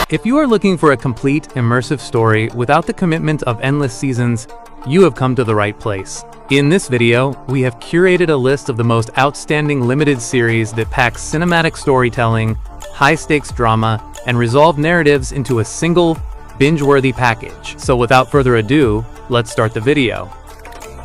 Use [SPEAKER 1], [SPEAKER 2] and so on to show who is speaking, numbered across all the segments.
[SPEAKER 1] If you are looking for a complete, immersive story without the commitment of endless seasons, you have come to the right place. In this video, we have curated a list of the most outstanding limited series that packs cinematic storytelling, high-stakes drama, and resolve narratives into a single, binge-worthy package. So without further ado, let's start the video.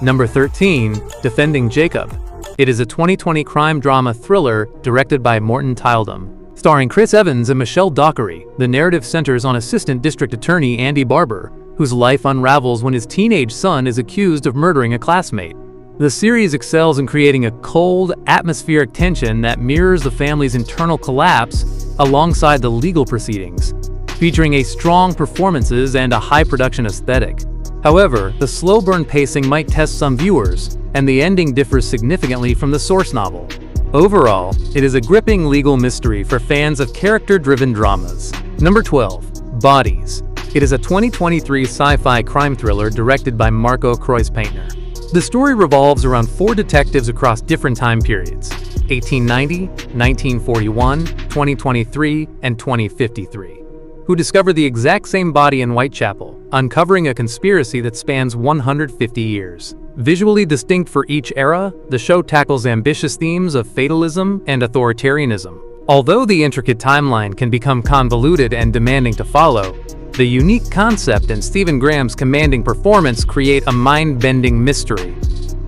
[SPEAKER 1] Number 13, Defending Jacob. It is a 2020 crime drama thriller directed by Morton Tyldum. Starring Chris Evans and Michelle Dockery, the narrative centers on Assistant District Attorney Andy Barber, whose life unravels when his teenage son is accused of murdering a classmate. The series excels in creating a cold, atmospheric tension that mirrors the family's internal collapse alongside the legal proceedings, featuring strong performances and a high production aesthetic. However, the slow burn pacing might test some viewers, and the ending differs significantly from the source novel. Overall, it is a gripping legal mystery for fans of character-driven dramas. Number 12, Bodies. It is a 2023 sci-fi crime thriller directed by Marco Kreuzpaintner. The story revolves around 4 detectives across different time periods: 1890, 1941, 2023, and 2053, who discover the exact same body in Whitechapel, uncovering a conspiracy that spans 150 years. Visually distinct for each era, the show tackles ambitious themes of fatalism and authoritarianism. Although the intricate timeline can become convoluted and demanding to follow, the unique concept and Stephen Graham's commanding performance create a mind-bending mystery.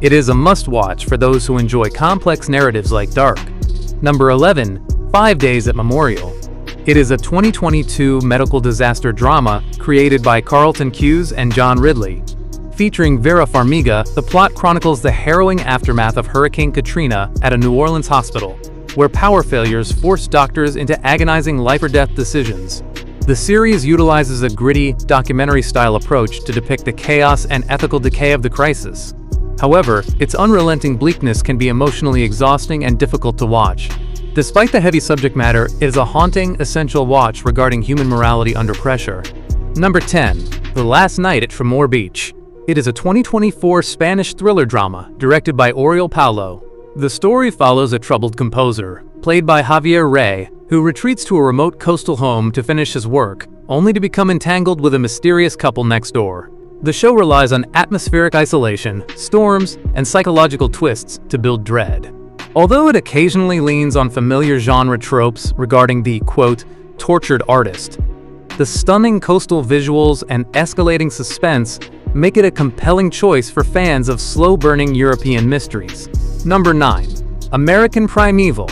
[SPEAKER 1] It is a must-watch for those who enjoy complex narratives like Dark. Number 11, 5 Days at Memorial. It is a 2022 medical disaster drama created by Carlton Cuse and John Ridley. Featuring Vera Farmiga, the plot chronicles the harrowing aftermath of Hurricane Katrina at a New Orleans hospital, where power failures forced doctors into agonizing life-or-death decisions. The series utilizes a gritty, documentary-style approach to depict the chaos and ethical decay of the crisis. However, its unrelenting bleakness can be emotionally exhausting and difficult to watch. Despite the heavy subject matter, it is a haunting, essential watch regarding human morality under pressure. Number 10, The Last Night at Tremore Beach. It is a 2024 Spanish thriller drama directed by Oriol Paulo. The story follows a troubled composer, played by Javier Rey, who retreats to a remote coastal home to finish his work, only to become entangled with a mysterious couple next door. The show relies on atmospheric isolation, storms, and psychological twists to build dread. Although it occasionally leans on familiar genre tropes regarding the, quote, tortured artist, the stunning coastal visuals and escalating suspense make it a compelling choice for fans of slow-burning European mysteries. Number 9, American Primeval.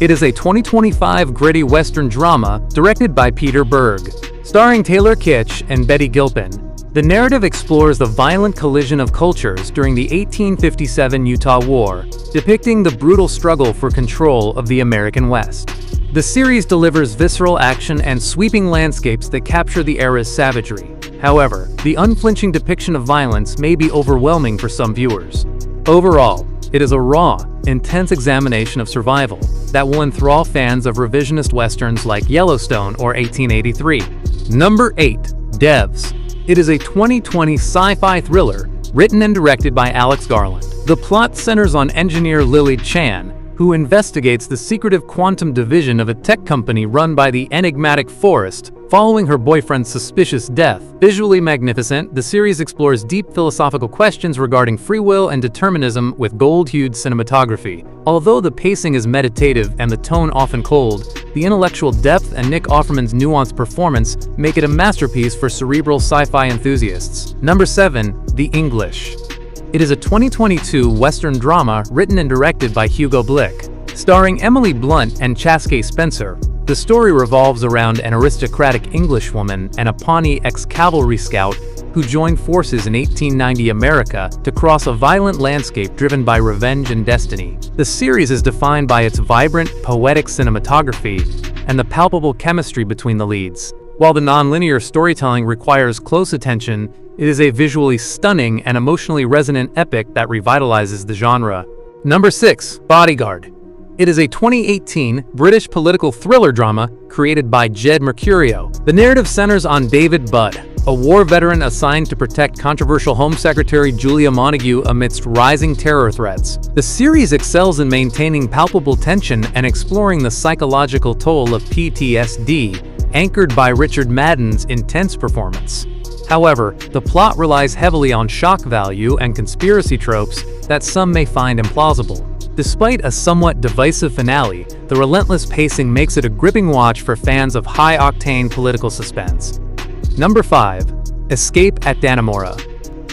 [SPEAKER 1] It is a 2025 gritty Western drama directed by Peter Berg. Starring Taylor Kitsch and Betty Gilpin, the narrative explores the violent collision of cultures during the 1857 Utah War, depicting the brutal struggle for control of the American West. The series delivers visceral action and sweeping landscapes that capture the era's savagery. However, the unflinching depiction of violence may be overwhelming for some viewers. Overall, it is a raw, intense examination of survival that will enthrall fans of revisionist westerns like Yellowstone or 1883. Number 8, Devs. It is a 2020 sci-fi thriller written and directed by Alex Garland. The plot centers on engineer Lily Chan, who investigates the secretive quantum division of a tech company run by the enigmatic Forrest, following her boyfriend's suspicious death. Visually magnificent, the series explores deep philosophical questions regarding free will and determinism with gold-hued cinematography. Although the pacing is meditative and the tone often cold, the intellectual depth and Nick Offerman's nuanced performance make it a masterpiece for cerebral sci-fi enthusiasts. Number 7, The English. It is a 2022 Western drama written and directed by Hugo Blick. Starring Emily Blunt and Chaskey Spencer, the story revolves around an aristocratic Englishwoman and a Pawnee ex-cavalry scout who joined forces in 1890 America to cross a violent landscape driven by revenge and destiny. The series is defined by its vibrant, poetic cinematography and the palpable chemistry between the leads. While the non-linear storytelling requires close attention, it is a visually stunning and emotionally resonant epic that revitalizes the genre. Number 6, Bodyguard. It is a 2018 British political thriller drama created by Jed Mercurio. The narrative centers on David Budd, a war veteran assigned to protect controversial Home Secretary Julia Montagu amidst rising terror threats. The series excels in maintaining palpable tension and exploring the psychological toll of PTSD anchored by Richard Madden's intense performance. However, the plot relies heavily on shock value and conspiracy tropes that some may find implausible. Despite a somewhat divisive finale, the relentless pacing makes it a gripping watch for fans of high-octane political suspense. Number 5. Escape at Dannemora.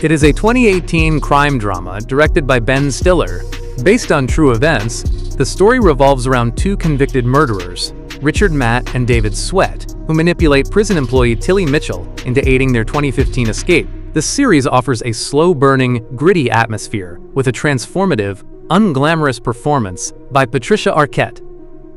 [SPEAKER 1] It is a 2018 crime drama directed by Ben Stiller. Based on true events, the story revolves around two convicted murderers, Richard Matt and David Sweat, who manipulate prison employee Tilly Mitchell into aiding their 2015 escape. The series offers a slow-burning, gritty atmosphere with a transformative, unglamorous performance by Patricia Arquette.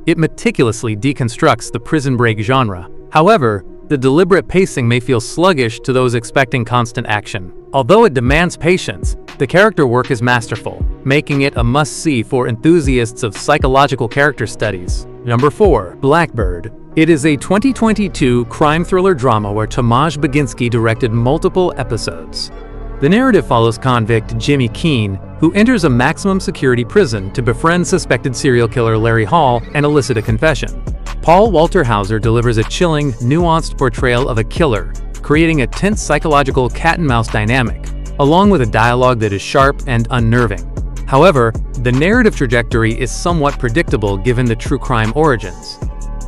[SPEAKER 1] It meticulously deconstructs the prison break genre. However, the deliberate pacing may feel sluggish to those expecting constant action. Although it demands patience, the character work is masterful, making it a must-see for enthusiasts of psychological character studies. Number 4. Blackbird. It is a 2022 crime thriller drama where Tomasz Baginski directed multiple episodes. The narrative follows convict Jimmy Keene, who enters a maximum security prison to befriend suspected serial killer Larry Hall and elicit a confession. Paul Walter Hauser delivers a chilling, nuanced portrayal of a killer, creating a tense psychological cat-and-mouse dynamic, along with a dialogue that is sharp and unnerving. However, the narrative trajectory is somewhat predictable given the true crime origins.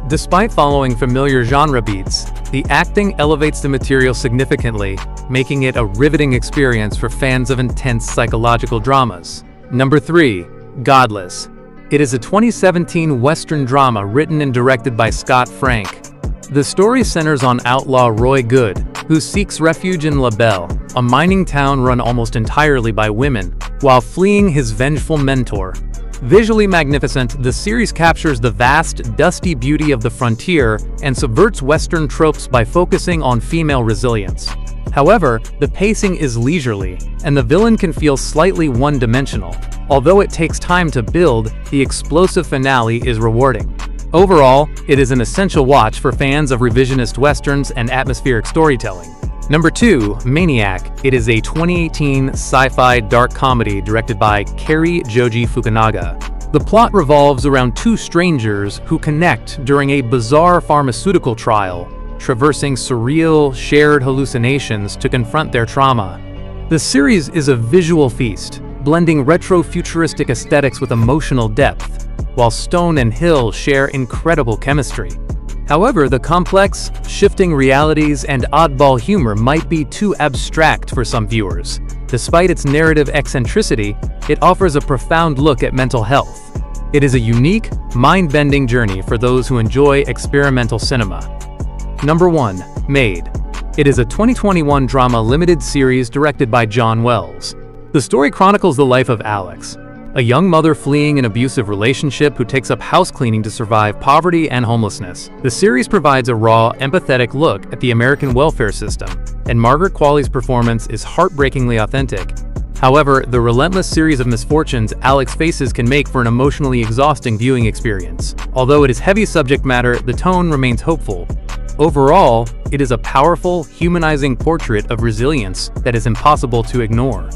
[SPEAKER 1] Despite following familiar genre beats, the acting elevates the material significantly, making it a riveting experience for fans of intense psychological dramas. Number 3. Godless. It is a 2017 Western drama written and directed by Scott Frank. The story centers on outlaw Roy Good, who seeks refuge in La Belle, a mining town run almost entirely by women, while fleeing his vengeful mentor. Visually magnificent, the series captures the vast, dusty beauty of the frontier and subverts Western tropes by focusing on female resilience. However, the pacing is leisurely, and the villain can feel slightly one-dimensional. Although it takes time to build, the explosive finale is rewarding. Overall, it is an essential watch for fans of revisionist westerns and atmospheric storytelling. Number 2. Maniac. It is a 2018 sci-fi dark comedy directed by Cary Joji Fukunaga. The plot revolves around two strangers who connect during a bizarre pharmaceutical trial, traversing surreal, shared hallucinations to confront their trauma. The series is a visual feast, blending retro-futuristic aesthetics with emotional depth, while Stone and Hill share incredible chemistry. However, the complex, shifting realities and oddball humor might be too abstract for some viewers. Despite its narrative eccentricity, it offers a profound look at mental health. It is a unique, mind-bending journey for those who enjoy experimental cinema. Number 1. Maid. It is a 2021 drama limited series directed by John Wells. The story chronicles the life of Alex, a young mother fleeing an abusive relationship who takes up house cleaning to survive poverty and homelessness. The series provides a raw, empathetic look at the American welfare system, and Margaret Qualley's performance is heartbreakingly authentic. However, the relentless series of misfortunes Alex faces can make for an emotionally exhausting viewing experience. Although it is heavy subject matter, the tone remains hopeful. Overall, it is a powerful, humanizing portrait of resilience that is impossible to ignore.